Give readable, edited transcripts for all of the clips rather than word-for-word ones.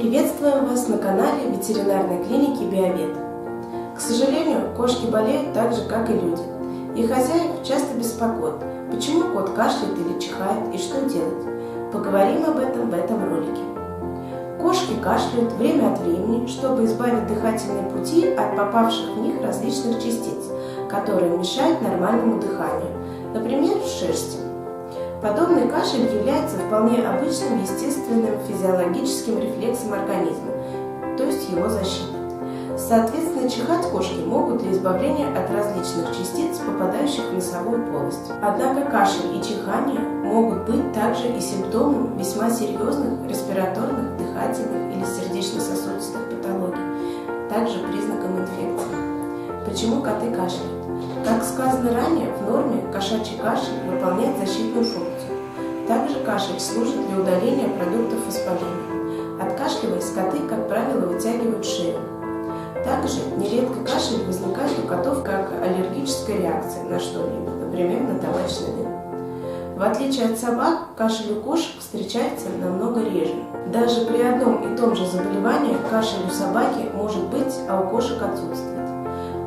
Приветствуем вас на канале ветеринарной клиники Биовет. К сожалению, кошки болеют так же, как и люди. И хозяев часто беспокоит, почему кот кашляет или чихает и что делать. Поговорим об этом в этом ролике. Кошки кашляют время от времени, чтобы избавить дыхательные пути от попавших в них различных частиц, которые мешают нормальному дыханию, например, шерсти. Подобный кашель является вполне обычным естественным физиологическим рефлексом организма, то есть его защитой. Соответственно, чихать кошки могут для избавления от различных частиц, попадающих в носовую полость. Однако кашель и чихание могут быть также и симптомом весьма серьезных респираторных, дыхательных или сердечно-сосудистых патологий, также признаком инфекции. Почему коты кашляют? Как сказано ранее, в норме кошачий кашель выполняет защитную функцию. Также кашель служит для удаления продуктов воспаления. Откашливаясь, коты, как правило, вытягивают шею. Также нередко кашель возникает у котов как аллергическая реакция на что-либо, например, на табачный дым. В отличие от собак, кашель у кошек встречается намного реже. Даже при одном и том же заболевании кашель у собаки может быть, а у кошек отсутствует.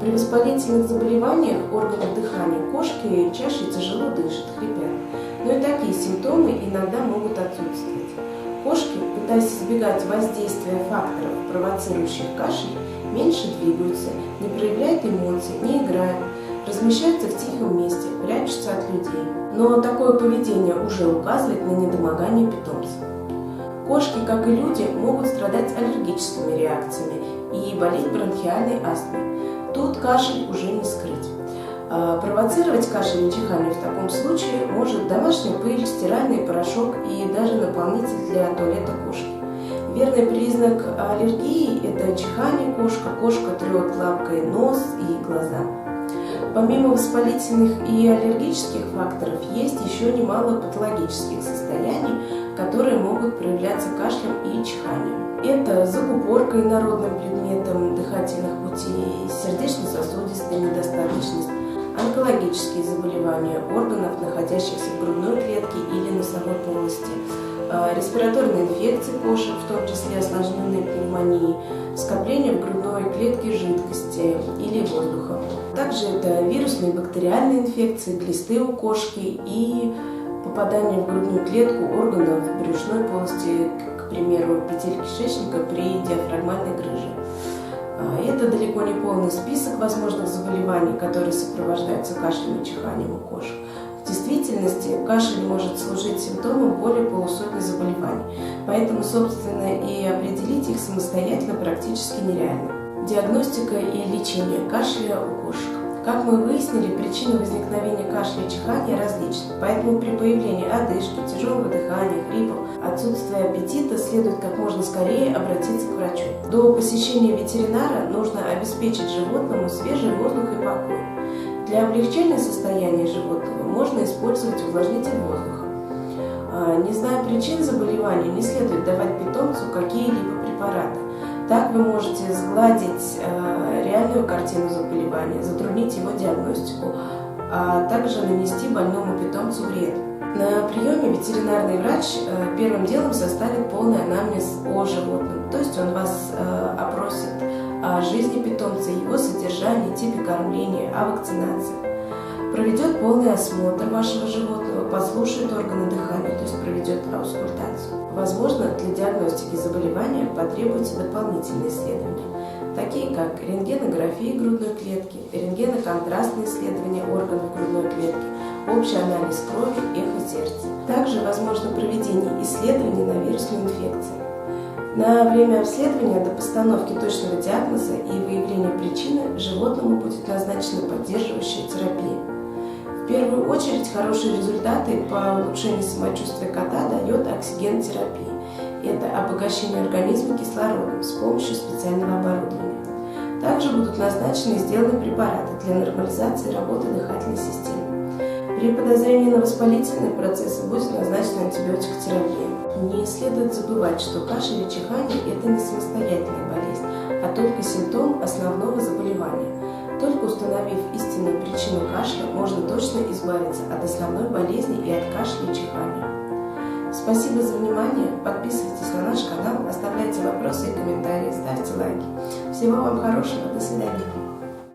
При воспалительных заболеваниях органов дыхания кошки чаще тяжело дышат, хрипят, но и такие симптомы иногда могут отсутствовать. Кошки, пытаясь избегать воздействия факторов, провоцирующих кашель, меньше двигаются, не проявляют эмоций, не играют, размещаются в тихом месте, прячутся от людей. Но такое поведение уже указывает на недомогание питомца. Кошки, как и люди, могут страдать аллергическими реакциями и болеть бронхиальной астмой. Тут кашель уже не скрыть. Провоцировать кашель и чихание в таком случае может домашняя пыль, стиральный порошок и даже наполнитель для туалета кошки. Верный признак аллергии – это чихание кошка трет лапкой нос и глаза. Помимо воспалительных и аллергических факторов, есть еще немало патологических состояний, которые могут проявляться кашлем и чиханием. Это закупорка инородным предметом дыхательных путей, сердечно-сосудистая недостаточность, онкологические заболевания органов, находящихся в грудной клетке или носовой полости, респираторные инфекции кошек, в том числе осложненные пневмонией, скопление в грудной клетке жидкости или воздуха. Также это вирусные и бактериальные инфекции, глисты у кошки и попадание в грудную клетку органов брюшной полости, к примеру, петель кишечника при диафрагмальной грыже. Это далеко не полный список возможных заболеваний, которые сопровождаются кашлем и чиханием у кошек. В действительности кашель может служить симптомом более полусотни заболеваний, поэтому, собственно, и определить их самостоятельно практически нереально. Диагностика и лечение кашля у кошек. Как мы выяснили, причины возникновения кашля и чихания различны, поэтому при появлении одышки, тяжелого дыхания, хрипов, отсутствия аппетита следует как можно скорее обратиться к врачу. До посещения ветеринара нужно обеспечить животному свежий воздух и покой. Для облегчения состояния животного можно использовать увлажнитель воздуха. Не зная причин заболевания, не следует давать питомцу какие-либо препараты. Так вы можете сгладить реальную картину заболевания, затруднить его диагностику, а также нанести больному питомцу вред. На приеме ветеринарный врач первым делом составит полный анамнез о животном, то есть он вас опросит о жизни питомца, его содержании, типе кормления, о вакцинации. Проведет полный осмотр вашего животного, послушает органы дыхания, то есть проведет аускультацию. Возможно, для диагностики заболевания потребуются дополнительные исследования, такие как рентгенография грудной клетки, рентгеноконтрастные исследования органов грудной клетки, общий анализ крови, эхо сердца. Также возможно проведение исследований на вирусные инфекции. На время обследования до постановки точного диагноза и выявления причины животному будет назначена поддерживающая терапия. В первую очередь хорошие результаты по улучшению самочувствия кота дает оксигенотерапия. Это обогащение организма кислородом с помощью специального оборудования. Также будут назначены и сделаны препараты для нормализации работы дыхательной системы. При подозрении на воспалительные процессы будет назначена антибиотикотерапия. Не следует забывать, что кашель и чихание – это не самостоятельная болезнь, а только симптом основного заболевания. Только установив истинную причину кашля, можно точно избавиться от основной болезни и от кашля и чихания. Спасибо за внимание, подписывайтесь на наш канал, оставляйте вопросы. Всего вам хорошего, до свидания.